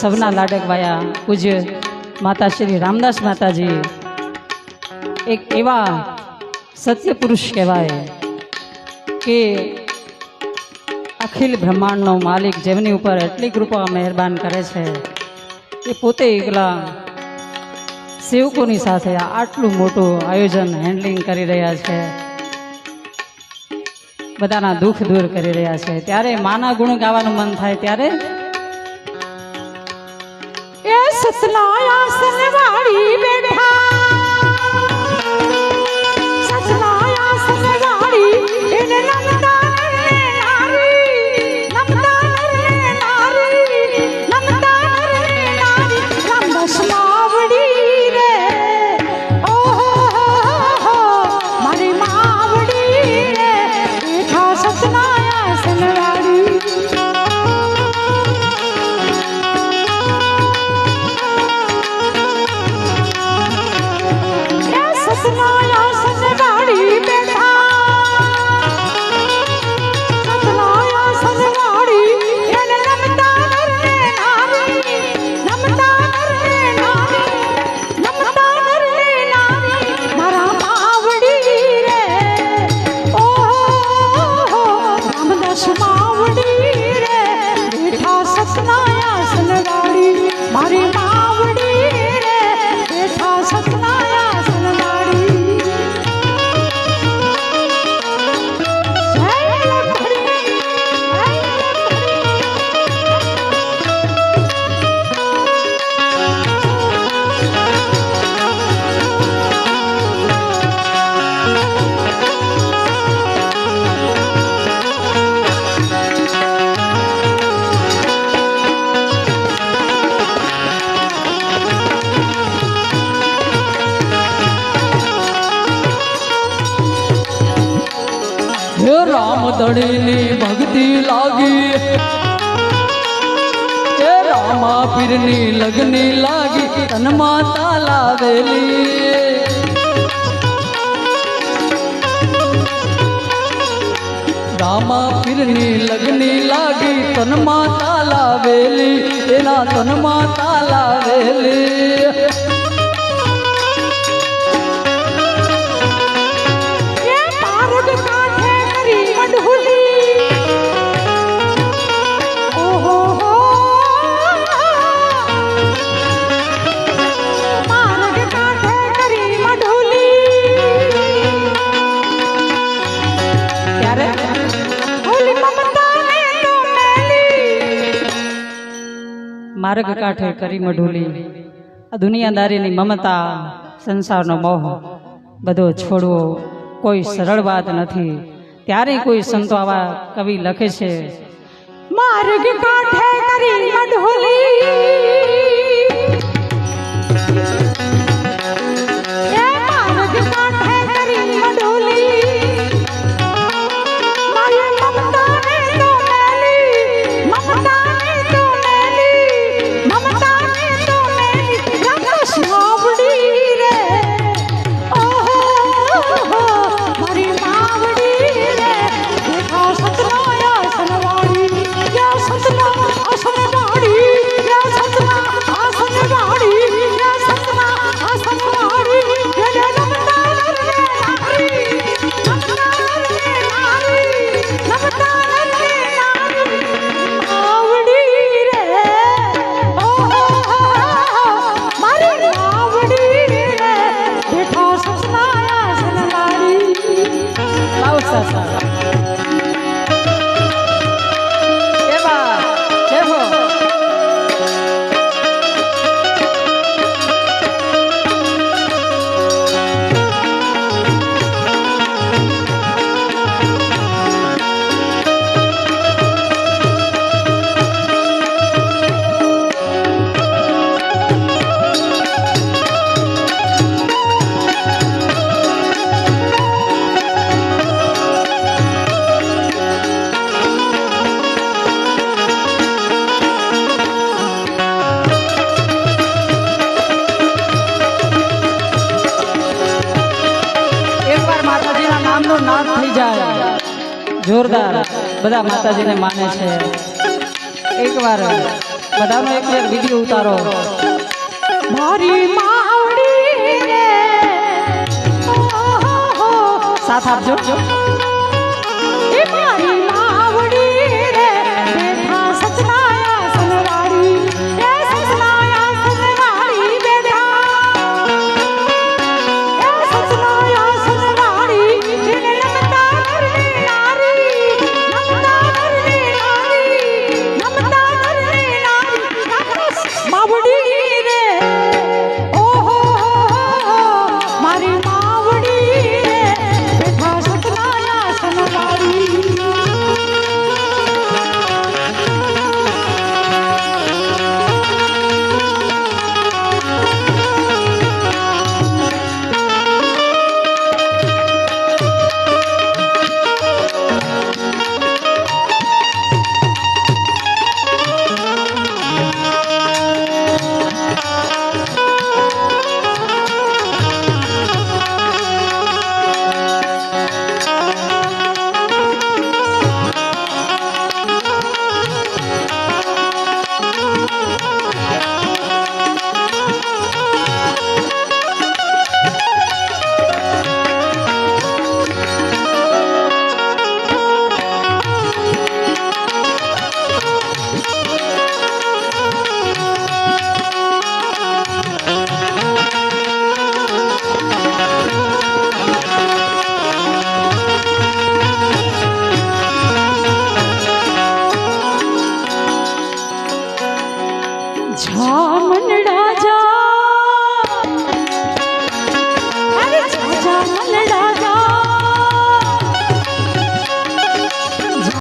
सबना लाडक वाया पूज्य माता श्री रामदास माता जी एक एवा सत्य पुरुष कहवाय के अखिल ब्रह्मांड नो मालिक जेमनी ऊपर एटली कृपा मेहरबान करे छे ए पोते एकला सेवकोनी साथे आटलू मोटू आयोजन हेन्डलिंग करी रह्या छे, बधाना दुख दूर करी रह्या छे। त्यारे माना गुण गावानुं मन थाय त्यारे ए सतनाया सनवाड़ी बैठा सतनाया सनवाड़ी एने नमदा रे नारी नमदा रे नारी नमदा रे नारी रामदास मावड़ी रे ओ हो मारी मावड़ी रे बैठा सतनाया सनवाड़ी सतनाया सनवाड़ी बैठा सतनाया सनवाड़ी एने नमदा रे नारी नमदा रे नारी नमदा रे नारी मारा मावड़ी रे ओ रामदास मावड़ी रे बैठा सतनाया सनवाड़ी मारी मावड़ी रे बैठा सतनाया राम दड़ीनी भक्ति लागी रामा पीरनी लगनी लागी तन माता लावेली रामा पीरनी लगनी लागी तन माता लावेली एना तन माता लावेली मार्ग काठे करी मढूली दुनियादारी ममता संसार नो मोह बधो छोड़वो कोई सरल बात नहीं। त्यारे कोई संतो आवा कवि लखे छे मार्ग काठे करी मढूली जोरदार बधा माताजी ने माने छे। एक बार બધાનો એક વિડીયો ઉતારો. મારી માવડી રે સાથ આપજો. એ મારી માવડી રે બેઠા સચનાયા સનવાડી એ સચનાયા સનવાડી બેઠા એ સચનાયા સનવાડી એને નમતા નરની નારી નમતા નરની નારી નમતા નરની નારી માવડી રે ઓહો મારી માવડી રે બેઠા સચનાયા સનવાડી ઝામંડા